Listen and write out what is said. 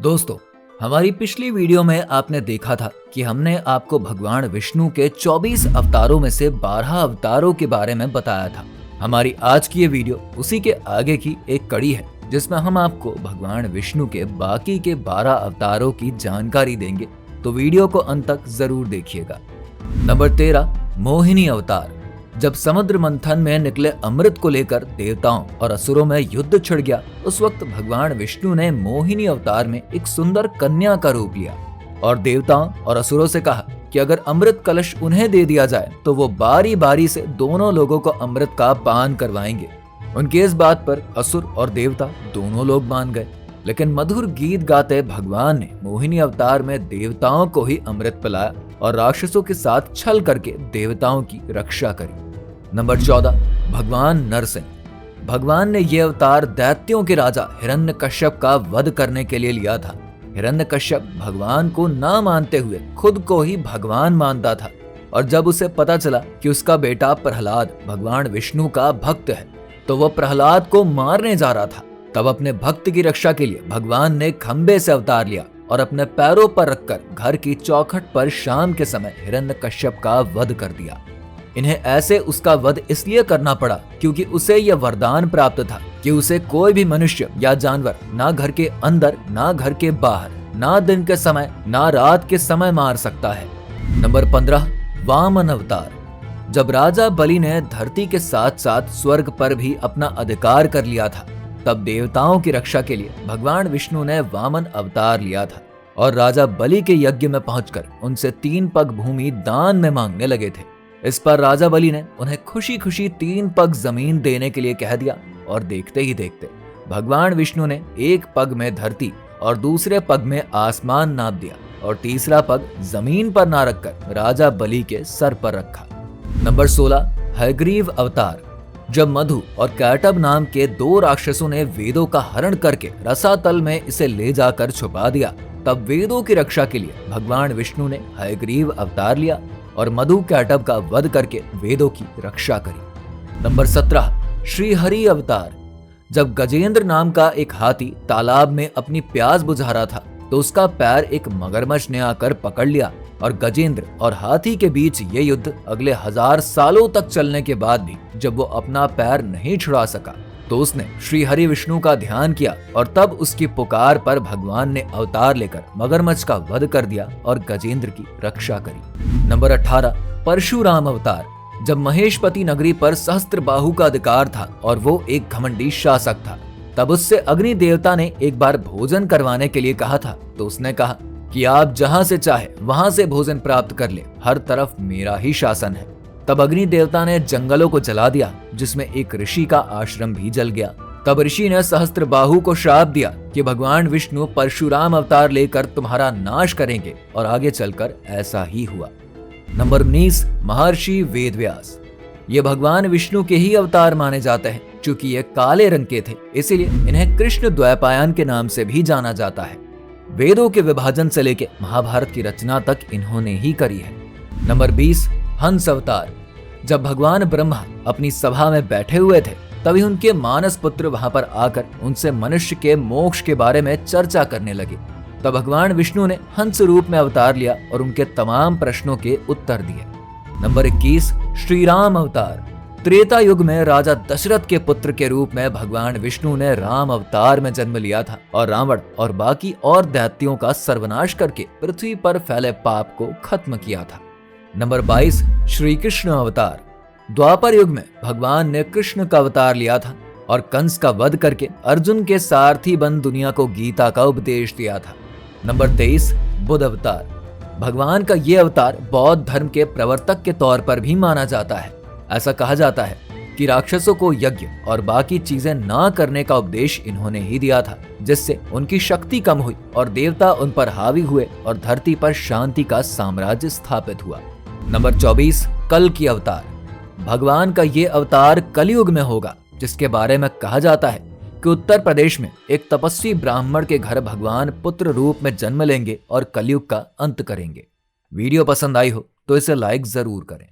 दोस्तों, हमारी पिछली वीडियो में आपने देखा था कि हमने आपको भगवान विष्णु के 24 अवतारों में से 12 अवतारों के बारे में बताया था। हमारी आज की ये वीडियो उसी के आगे की एक कड़ी है, जिसमें हम आपको भगवान विष्णु के बाकी के 12 अवतारों की जानकारी देंगे, तो वीडियो को अंत तक जरूर देखिएगा। नंबर 13, मोहिनी अवतार। जब समुद्र मंथन में निकले अमृत को लेकर देवताओं और असुरों में युद्ध छिड़ गया, उस वक्त भगवान विष्णु ने मोहिनी अवतार में एक सुंदर कन्या का रूप लिया और देवताओं और असुरों से कहा कि अगर अमृत कलश उन्हें दे दिया जाए तो वो बारी बारी से दोनों लोगों को अमृत का पान करवाएंगे। उनकी इस बात पर असुर और देवता दोनों लोग मान गए, लेकिन मधुर गीत गाते भगवान ने मोहिनी अवतार में देवताओं को ही अमृत पिलाया और राक्षसों के साथ छल करके देवताओं की रक्षा करी। नंबर 14, भगवान नरसिंह। भगवान ने यह अवतार दैत्यों के राजा हिरण्यकश्यप का वध करने के लिए लिया था। हिरण्यकश्यप भगवान को ना मानते हुए खुद को ही भगवान मानता था, और जब उसे पता चला कि उसका बेटा प्रहलाद भगवान विष्णु का भक्त है, तो वह प्रहलाद को मारने जा रहा था। तब अपने भक्त की रक्षा के लिए भगवान ने खंबे से अवतार लिया और अपने पैरों पर रखकर घर की चौखट पर शाम के समय हिरण्यकश्यप का वध कर दिया। इन्हें ऐसे उसका वध इसलिए करना पड़ा क्योंकि उसे यह वरदान प्राप्त था कि उसे कोई भी मनुष्य या जानवर ना घर के अंदर ना घर के बाहर, ना दिन के समय ना रात के समय मार सकता है। नंबर 15, वामन अवतार। जब राजा बलि ने धरती के साथ साथ स्वर्ग पर भी अपना अधिकार कर लिया था, तब देवताओं की रक्षा के लिए भगवान विष्णु ने वामन अवतार लिया था और राजा बलि के यज्ञ में पहुंचकर उनसे 3 पग भूमि दान में मांगने लगे थे। इस पर राजा बलि ने उन्हें खुशी खुशी 3 पग जमीन देने के लिए कह दिया, और देखते ही देखते भगवान विष्णु ने 1 पग में धरती और दूसरे पग में आसमान नाप दिया और तीसरा पग जमीन पर ना रखकर राजा बलि के सर पर रखा। नंबर 16, हयग्रीव अवतार। जब मधु और कैटब नाम के 2 राक्षसों ने वेदों का हरण करके रसातल में इसे ले जाकर छुपा दिया, तब वेदों की रक्षा के लिए भगवान विष्णु ने हयग्रीव अवतार लिया और मधु कैटब का वध करके वेदों की रक्षा करी। नंबर 17, श्रीहरि अवतार। जब गजेंद्र नाम का एक हाथी तालाब में अपनी प्यास बुझा रहा था, तो उसका पैर एक मगरमच्छ ने आकर पकड़ लिया और गजेंद्र और हाथी के बीच ये युद्ध अगले 1000 सालों तक चलने के बाद भी जब वो अपना पैर नहीं छुड़ा सका, तो उसने श्री हरि विष्णु का ध्यान किया और तब उसकी पुकार पर भगवान ने अवतार लेकर मगरमच्छ का वध कर दिया और गजेंद्र की रक्षा करी। नंबर 18, परशुराम अवतार। जब महेशपति नगरी पर सहस्त्रबाहु का अधिकार था और वो एक घमंडी शासक था, तब उससे अग्नि देवता ने एक बार भोजन करवाने के लिए कहा था, तो उसने कहा कि आप जहां से चाहे वहां से भोजन प्राप्त कर ले, हर तरफ मेरा ही शासन है। तब अग्नि देवता ने जंगलों को जला दिया, जिसमें एक ऋषि का आश्रम भी जल गया। तब ऋषि ने सहस्त्रबाहु को श्राप दिया कि भगवान विष्णु परशुराम अवतार लेकर तुम्हारा नाश करेंगे, और आगे चलकर ऐसा ही हुआ। नंबर 19, महर्षि वेदव्यास। ये भगवान विष्णु के ही अवतार माने जाते हैं। चूंकि ये काले रंग के थे, इसीलिए इन्हें कृष्ण द्वैपायन के नाम से भी जाना जाता है। वेदों के विभाजन से लेकर महाभारत की रचना तक इन्होंने ही करी है। नंबर 20, हंस अवतार। जब भगवान ब्रह्मा अपनी सभा में बैठे हुए थे, तभी उनके मानस पुत्र वहां पर आकर उनसे मनुष्य के मोक्ष के बारे में चर्चा करने लगे। तब भगवान विष्णु ने हंस रूप में अवतार लिया और उनके तमाम प्रश्नों के उत्तर दिए। नंबर 21, श्री राम अवतार। त्रेता युग में राजा दशरथ के पुत्र के रूप में भगवान विष्णु ने राम अवतार में जन्म लिया था और रावण और बाकी और दैत्यों का सर्वनाश करके पृथ्वी पर फैले पाप को खत्म किया था। नंबर 22, श्री कृष्ण अवतार। द्वापर युग में भगवान ने कृष्ण का अवतार लिया था और कंस का वध करके अर्जुन के सारथी बन दुनिया को गीता का उपदेश दिया था। नंबर 23, बुद्ध अवतार। भगवान का ये अवतार बौद्ध धर्म के प्रवर्तक के तौर पर भी माना जाता है। ऐसा कहा जाता है कि राक्षसों को यज्ञ और बाकी चीजें ना करने का उपदेश इन्होंने ही दिया था, जिससे उनकी शक्ति कम हुई और देवता उन पर हावी हुए और धरती पर शांति का साम्राज्य स्थापित हुआ। नंबर 24, कल की अवतार। भगवान का ये अवतार कलयुग में होगा, जिसके बारे में कहा जाता है कि उत्तर प्रदेश में एक तपस्वी ब्राह्मण के घर भगवान पुत्र रूप में जन्म लेंगे और कलयुग का अंत करेंगे। वीडियो पसंद आई हो तो इसे लाइक जरूर करें।